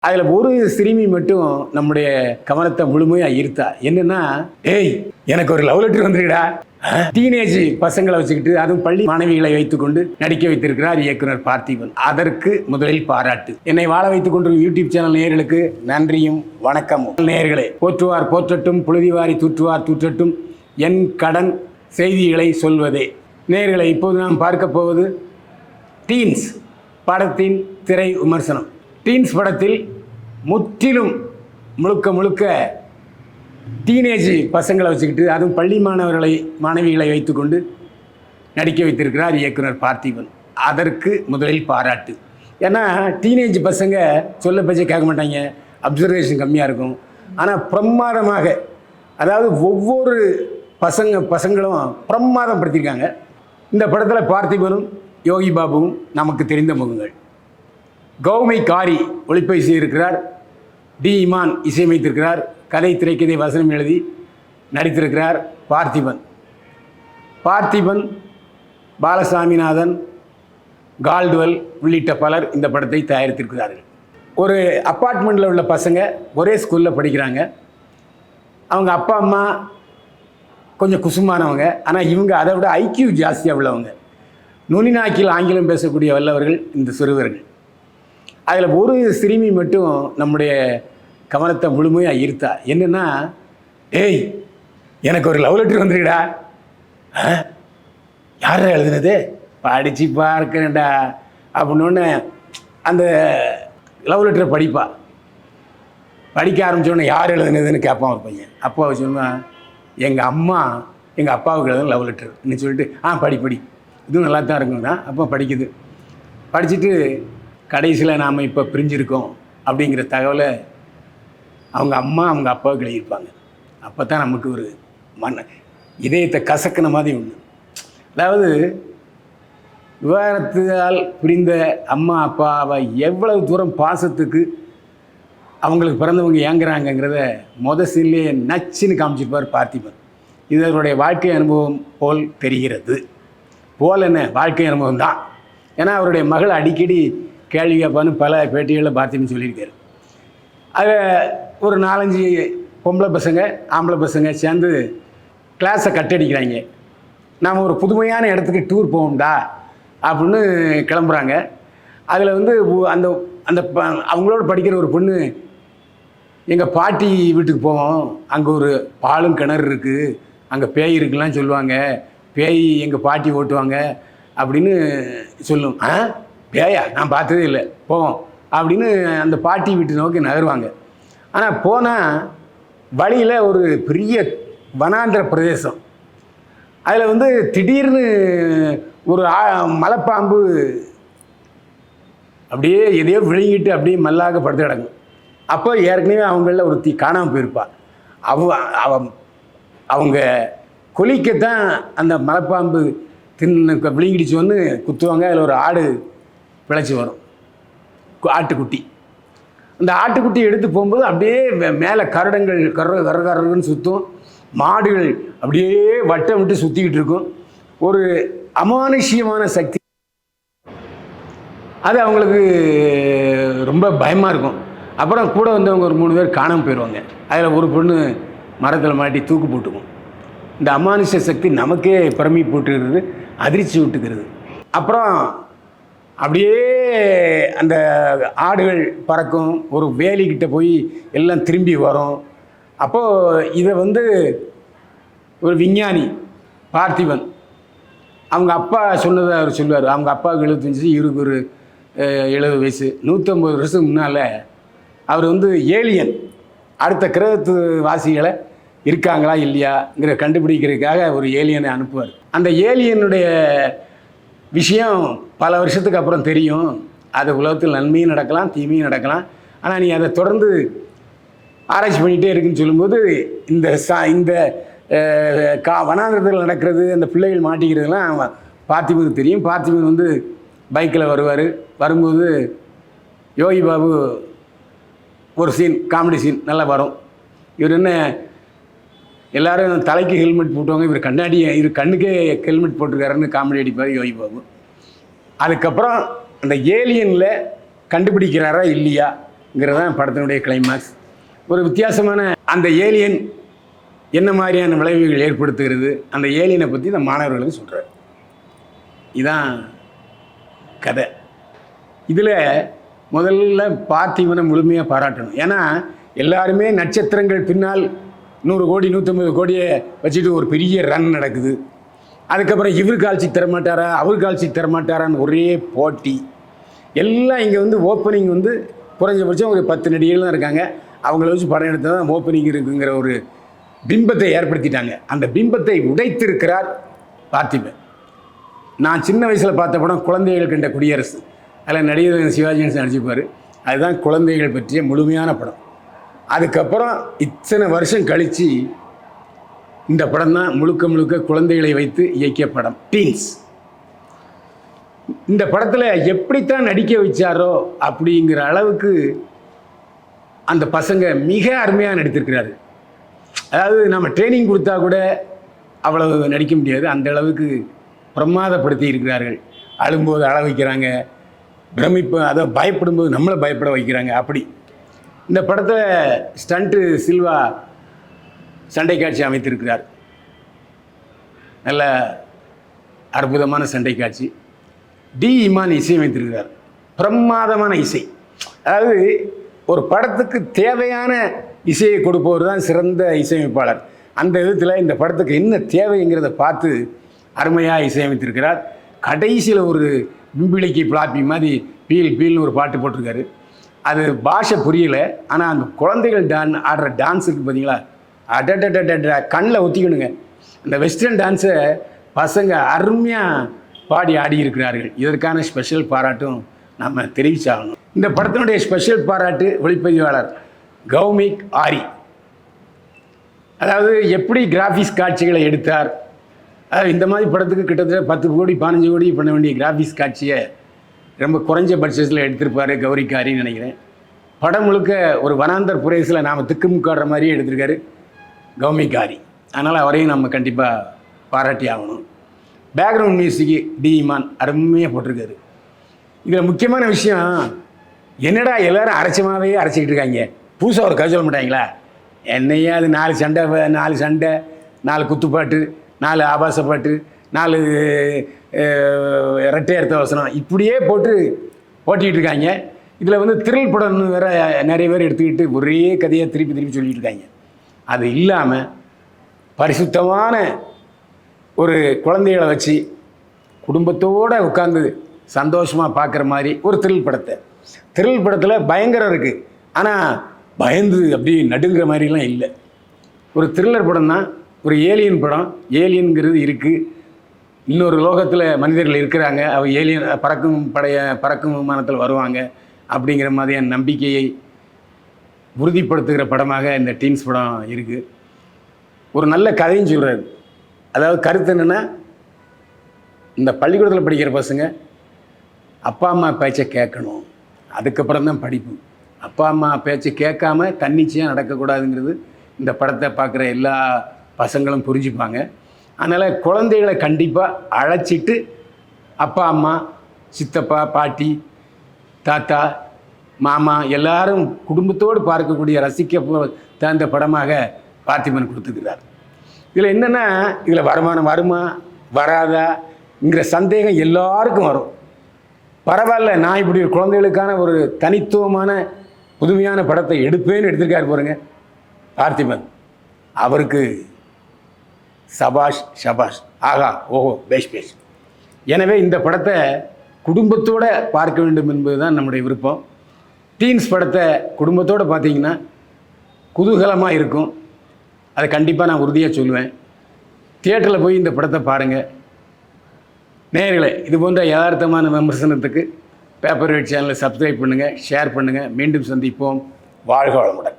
அதில் ஒரு சிறுமி மட்டும் நம்முடைய கவனத்தை முழுமையாக ஈர்த்தா. என்னன்னா, ஏய் எனக்கு ஒரு லவ் லெட்டர் வந்துருக்கடா. டீனேஜ் பசங்களை வச்சுக்கிட்டு, அதுவும் பள்ளி மாணவிகளை வைத்துக்கொண்டு நடிக்க வைத்திருக்கிறார் இயக்குனர் பார்த்திபன். அதற்கு முதலில் பாராட்டு. என்னை வாழ வைத்துக் கொண்டிருக்கும் யூடியூப் சேனல் நேயர்களுக்கு நன்றியும் வணக்கமும். நேயர்களே, போற்றுவார் போற்றட்டும், புழுதிவாரி தூற்றுவார் தூற்றட்டும், என் கடன் செய்திகளை சொல்வதே. நேயர்களை, இப்போது நாம் பார்க்க போவது டீன்ஸ் படத்தின் திரை விமர்சனம். டீன்ஸ் படத்தில் முற்றிலும் முழுக்க டீனேஜ் பசங்களை வச்சுக்கிட்டு, அதுவும் பள்ளி மாணவிகளை வைத்துக்கொண்டு நடிக்க வைத்திருக்கிறார் இயக்குனர் பார்த்திபன். அதற்கு முதலில் பாராட்டு. ஏன்னா டீனேஜ் பசங்க சொல்ல பேச்சை கேட்க மாட்டாங்க, அப்சர்வேஷன் கம்மியாக இருக்கும். ஆனால் பிரமாதமாக, அதாவது ஒவ்வொரு பசங்களும் பிரமாதம் படுத்தியிருக்காங்க. இந்த படத்தில் பார்த்திபனும் யோகி பாபுவும் நமக்கு தெரிந்த முகங்கள். கௌமை காரி ஒளிப்பை செய்திருக்கிறார். டி இமான் இசையமைத்திருக்கிறார். கதை திரைக்கதை வசனம் எழுதி நடித்திருக்கிறார் பார்த்திபன், பாலசாமிநாதன், கால்டுவெல் உள்ளிட்ட பலர் இந்த படத்தை தயாரித்திருக்கிறார்கள். ஒரு அப்பார்ட்மெண்ட்டில் உள்ள பசங்க ஒரே ஸ்கூலில் படிக்கிறாங்க. அவங்க அப்பா அம்மா கொஞ்சம் குசுமானவங்க, ஆனால் இவங்க அதை விட ஐக்கியூ ஜாஸ்தியாக உள்ளவங்க. நுனிநாக்கில் ஆங்கிலம் பேசக்கூடிய வல்லவர்கள் இந்த சிறுவர்கள். அதில் ஒரு சிறுமி மட்டும் நம்முடைய கவனத்தை முழுமையாக ஈர்த்தா. என்னென்னா, ஏய் எனக்கு ஒரு லவ் லெட்டர் வந்துருக்கடா. யாரா எழுதுனது? படித்து பார்க்கணுண்டா அப்படின்னோடனே அந்த லவ் லெட்டரை படிக்க ஆரம்பித்தோடனே யார் எழுதுனதுன்னு கேட்பான் ஒரு பையன். அப்பாவை சொன்னால், எங்கள் அம்மா எங்கள் அப்பாவுக்கு எழுதுன லவ் லெட்டர்னு சொல்லிட்டு, படி இதுவும் நல்லா தான் இருக்குங்கண்ணா. அப்போ படிச்சுட்டு கடைசியில் நாம் இப்போ பிரிஞ்சிருக்கோம் அப்படிங்கிற தகவலை அவங்க அம்மா அவங்க அப்பாவுக்கு எழுதியிருப்பாங்க. அப்போ தான் நமக்கு ஒரு இதயத்தை கசக்கின மாதிரி ஒன்று. அதாவது விவாகரத்தால் புரிந்த அம்மா அப்பாவை எவ்வளவு தூரம் பாசத்துக்கு அவங்களுக்கு பிறந்தவங்க ஏங்குறாங்கங்கிறத சீன்லேயே நச்சுன்னு காமிச்சிருப்பார் பார்த்திபன். இது அவருடைய வாழ்க்கை அனுபவம் போல் தெரிகிறது. என்ன வாழ்க்கை அனுபவம் தான். ஏன்னா அவருடைய மகள் அடிக்கடி கேள்வி கேட்பான்னு பல பேட்டிகளில் பார்த்திபன் சொல்லியிருக்காரு. அதில் ஒரு 4-5 பொம்பளை பசங்க ஆம்பளை பசங்க சேர்ந்து கிளாஸை கட்டடிக்கிறாங்க. நாம் ஒரு புதுமையான இடத்துக்கு டூர் போவோம்டா அப்படின்னு கிளம்புறாங்க. அதில் அந்த அந்த அவங்களோட படிக்கிற ஒரு பொண்ணு, எங்கள் பாட்டி வீட்டுக்கு போவோம், அங்கே ஒரு பாலும் கிணறு இருக்குது, அங்கே பேய் இருக்குலாம் சொல்லுவாங்க, பேய் எங்கள் பாட்டி ஓட்டுவாங்க அப்படின்னு சொல்லும். பேயா? நான் பார்த்ததே இல்லை, போவோம் அப்படின்னு அந்த பாட்டி வீட்டு நோக்கி நகருவாங்க. ஆனால் போனால் வழியில் ஒரு பெரிய வனாந்திர பிரதேசம். அதில் திடீர்னு ஒரு மலைப்பாம்பு அப்படியே எதையோ விழுங்கிட்டு அப்படியே மல்லாக படுத்து கிடக்கும். அப்போ ஏற்கனவே அவங்களில் ஒருத்தி காணாமல் போயிருப்பாள். அவங்க கொலிக்கத்தான் அந்த மலைப்பாம்பு விழுங்கிடுச்சோன்னு குத்துவாங்க. அதில் ஒரு ஆடு பிழைச்சி வரும், ஆட்டுக்குட்டி. அந்த ஆட்டுக்குட்டி எடுத்து போகும்போது அப்படியே மேலே கரடங்கள் கரன்னு சுற்றும், மாடுகள் அப்படியே வட்டம் விட்டு சுற்றிக்கிட்டு இருக்கும். ஒரு அமானுஷ்யமான சக்தி. அது அவங்களுக்கு ரொம்ப பயமாக இருக்கும். அப்புறம் கூட வந்தவங்க ஒரு 3 பேர் காணாமல் போயிடுவாங்க. அதில் ஒரு பொண்ணு மரத்தில் மாட்டி தூக்கு போட்டுக்கும். இந்த அமானுஷ்ய சக்தி நமக்கே பிரமி போட்டுக்கிறது, அதிர்ச்சி விட்டுக்கிறது. அப்புறம் அப்படியே அந்த ஆடுகள் பறக்கும், ஒரு வேலிக்கிட்ட போய் எல்லாம் திரும்பி வரும். அப்போது இதை ஒரு விஞ்ஞானி பார்த்திபன் அவங்க அப்பா சொன்னதை அவர் சொல்லுவார். அவங்க அப்பாவுக்கு 75, இவருக்கு ஒரு 70 வயசு. 150 வருஷத்துக்கு முன்னால் அவர் ஏலியன், அடுத்த கிரகத்து வாசிகளை இருக்காங்களா இல்லையாங்கிற கண்டுபிடிக்கிறதுக்காக ஒரு ஏலியனை அனுப்புவார். அந்த ஏலியனுடைய விஷயம் பல வருஷத்துக்கு அப்புறம் தெரியும். அது உலகத்தில் நன்மையும் நடக்கலாம், தீமையும் நடக்கலாம். ஆனால் நீ அதை தொடர்ந்து ஆராய்ச்சி பண்ணிகிட்டே இருக்குன்னு சொல்லும்போது இந்த வனாந்திரத்தில் நடக்கிறது, அந்த பிள்ளைகள் மாட்டிக்கிறதுலாம் பார்த்திபனுக்கு தெரியும். பார்த்திபன் பைக்கில் வரும்போது யோகி பாபு ஒரு சீன், காமெடி சீன் நல்லா வரும். இவர் என்ன, எல்லோரும் தலைக்கு ஹெல்மெட் போட்டுவாங்க, இவர் கண்ணுக்கே ஹெல்மெட் போட்டிருக்காருன்னு காமெடி அடிப்பார் யோகி பாபு. அதுக்கப்புறம் அந்த ஏலியனில் கண்டுபிடிக்கிறாரா இல்லையா தான் படத்தினுடைய கிளைமாக்ஸ். ஒரு வித்தியாசமான அந்த ஏலியன் என்ன மாதிரியான விளைவுகள் ஏற்படுத்துகிறது, அந்த ஏலியனை பற்றி இந்த மாணவர்களுக்கு சொல்கிறார். இதுதான் கதை. இதில் முதல்ல பார்த்திபனை முழுமையாக பாராட்டணும். ஏன்னா எல்லாருமே நட்சத்திரங்கள் பின்னால் 100 கோடி 150 கோடியை வச்சுட்டு ஒரு பெரிய ரன் நடக்குது. அதுக்கப்புறம் இவர் கால்சி தரமாட்டாரா அவர் கால்சி தரமாட்டாரான்னு ஒரே போட்டி. எல்லாம் இங்கே வந்து ஓப்பனிங் வந்து குறைஞ்சபட்சம் ஒரு 10 நடிகைகள் தான் இருக்காங்க. அவங்கள வச்சு படம் எடுத்தால் தான் ஓப்பனிங் இருக்குங்கிற ஒரு பிம்பத்தை ஏற்படுத்திட்டாங்க. அந்த பிம்பத்தை உடைத்திருக்கிறார் பார்த்திபன். நான் சின்ன வயசில் பார்த்த படம் குழந்தைகள் கண்ட குடியரசு. அதில் நடிகர் சிவாஜி கணேசன் நடிச்சிருப்பார். அதுதான் குழந்தைகள் பற்றிய முழுமையான படம். அதுக்கப்புறம் இத்தனை வருஷம் கழித்து இந்த படம் தான் முழுக்க முழுக்க குழந்தைகளை வைத்து இயக்கிய படம், டீன்ஸ். இந்த படத்தில் எப்படித்தான் நடிக்க வச்சாரோ அப்படிங்கிற அளவுக்கு அந்த பசங்க மிக அருமையாக நடித்திருக்கிறாரு. அதாவது நம்ம ட்ரைனிங் கொடுத்தா கூட அவ்வளவு நடிக்க முடியாது, அந்த அளவுக்கு பிரமாதப்படுத்தி இருக்கிறார்கள். அழும்போது அழ வைக்கிறாங்க, பிரமிப்பு அதை பயப்படும்போது நம்மளை பயப்பட வைக்கிறாங்க. அப்படி இந்த படத்தில் ஸ்டண்ட்டு சில்வா சண்டை காட்சி அமைத்திருக்கிறார். நல்ல அற்புதமான சண்டை காட்சி. டி இமான் இசையமைத்திருக்கிறார். பிரமாதமான இசை. அதாவது ஒரு படத்துக்கு தேவையான இசையை கொடுப்பவர் தான் சிறந்த இசையமைப்பாளர். அந்த விதத்தில் இந்த படத்துக்கு என்ன தேவைங்கிறத பார்த்து அருமையாக இசையமைத்திருக்கிறார். கடைசியில் ஒரு பிம்பிளிக்கு பிளாப்பி மாதிரி பீல் பீல்னு ஒரு பாட்டு போட்டிருக்காரு. அது பாஷை புரியலை, ஆனால் அந்த குழந்தைகள் ஆடுற டான்ஸுக்கு பார்த்தீங்களா, அடடடட கண்ணில் ஒத்திக்கணுங்க. அந்த வெஸ்டர்ன் டான்ஸை பசங்க அருமையாக பாடி ஆடி இருக்கிறார்கள். இதற்கான ஸ்பெஷல் பாராட்டும் நம்ம தெரிவிச்சாகணும். இந்த படத்தினுடைய ஸ்பெஷல் பாராட்டு ஒளிப்பதிவாளர் கௌமிக் ஆரி. அதாவது எப்படி கிராஃபிக்ஸ் காட்சிகளை எடுத்தார். அதாவது இந்த மாதிரி படத்துக்கு கிட்டத்தட்ட 10 கோடி 15 கோடி பண்ண வேண்டிய கிராஃபிக்ஸ் காட்சியை ரொம்ப குறைஞ்ச பட்ஜெட்டில் எடுத்திருப்பார் கௌரிக்காரின்னு நினைக்கிறேன். படம் முழுக்க ஒரு வனாந்தர் புரேஸில் நாம் திக்குமுக்காடுற மாதிரியே எடுத்திருக்காரு கௌமிகாரி. அதனால் அவரையும் நம்ம கண்டிப்பாக பாராட்டி ஆகணும். பேக்ரவுண்ட் மியூசிக்கு டி இமான் அருமையாக போட்டிருக்காரு. இதில் முக்கியமான விஷயம் என்னடா எல்லோரும் அரைச்சமாகவே அரைச்சிக்கிட்டு இருக்காங்க, புதுசாக ஒரு கதை சொல்ல மாட்டாங்களா? என்னையா அது 4 சண்டை 4 குத்துப்பாட்டு 4 ஆபாச பாட்டு 4 இரட்டை அர்த்த வசனம் இப்படியே போட்டு ஓட்டிகிட்டு இருக்காங்க. இதில் வந்து திரில் படம்னு வேற நிறைய பேர் எடுத்துக்கிட்டு ஒரே கதையை திருப்பி சொல்லிகிட்டு இருக்காங்க. அது இல்லாமல் பரிசுத்தமான ஒரு குழந்தைகளை வச்சு குடும்பத்தோடு உட்காந்து சந்தோஷமாக பார்க்குற மாதிரி ஒரு த்ரில் படத்தில் பயங்கரம் இருக்குது, ஆனால் பயந்து அப்படி நடுங்கிற மாதிரிலாம் இல்லை. ஒரு த்ரில்லர் படம் தான், ஒரு ஏலியன் படம். ஏலியனுங்கிறது இருக்குது, இன்னொரு லோகத்தில் மனிதர்கள் இருக்கிறாங்க, அவ ஏலியன் பறக்கும் விமானத்தில் வருவாங்க அப்படிங்கிற மாதிரியான நம்பிக்கையை உறுதிப்படுத்துகிற படமாக இந்த டீன்ஸ் படம் இருக்குது. ஒரு நல்ல கதையும் சொல்கிறாரு. அதாவது கருத்து என்னென்னா, இந்த பள்ளிக்கூடத்தில் படிக்கிற பசங்க அப்பா அம்மா பேச்சை கேட்கணும், அதுக்கப்புறம் தான் படிப்பு. அப்பா அம்மா பேச்சை கேட்காம தன்னிச்சையாக நடக்கக்கூடாதுங்கிறது இந்த படத்தை பார்க்குற எல்லா பசங்களும் புரிஞ்சுப்பாங்க. அதனால் குழந்தைகளை கண்டிப்பாக அழைச்சிட்டு அப்பா அம்மா சித்தப்பா பாட்டி தாத்தா மாமா எல்லாரும் குடும்பத்தோடு பார்க்கக்கூடிய ரசிக்க தகுந்த படமாக பார்த்திபன் கொடுத்துக்கிறார். இதில் என்னென்னா, இதில் வருமா வராதாங்கிற சந்தேகம் எல்லாருக்கும் வரும். பரவாயில்ல, நான் இப்படி ஒரு குழந்தைகளுக்கான ஒரு தனித்துவமான புதுமையான படத்தை எடுப்பேன்னு எடுத்திருக்காரு பாருங்க பார்த்திபன். அவருக்கு சபாஷ் ஆகா ஓஹோ பேஷ். எனவே இந்த படத்தை குடும்பத்தோடு பார்க்க வேண்டும் என்பது தான் நம்முடைய விருப்பம். டீன்ஸ் படத்தை குடும்பத்தோடு பார்த்தீங்கன்னா குதூகலமாக இருக்கும். அதை கண்டிப்பாக நான் உறுதியாக சொல்லுவேன். தியேட்டரில் போய் இந்த படத்தை பாருங்கள். நேயர்களே, இது போன்ற யதார்த்தமான விமர்சனத்துக்கு பேப்பர் வெயிட் சேனலை சப்ஸ்கிரைப் பண்ணுங்கள், ஷேர் பண்ணுங்கள். மீண்டும் சந்திப்போம். வாழ்க வளமுடன்.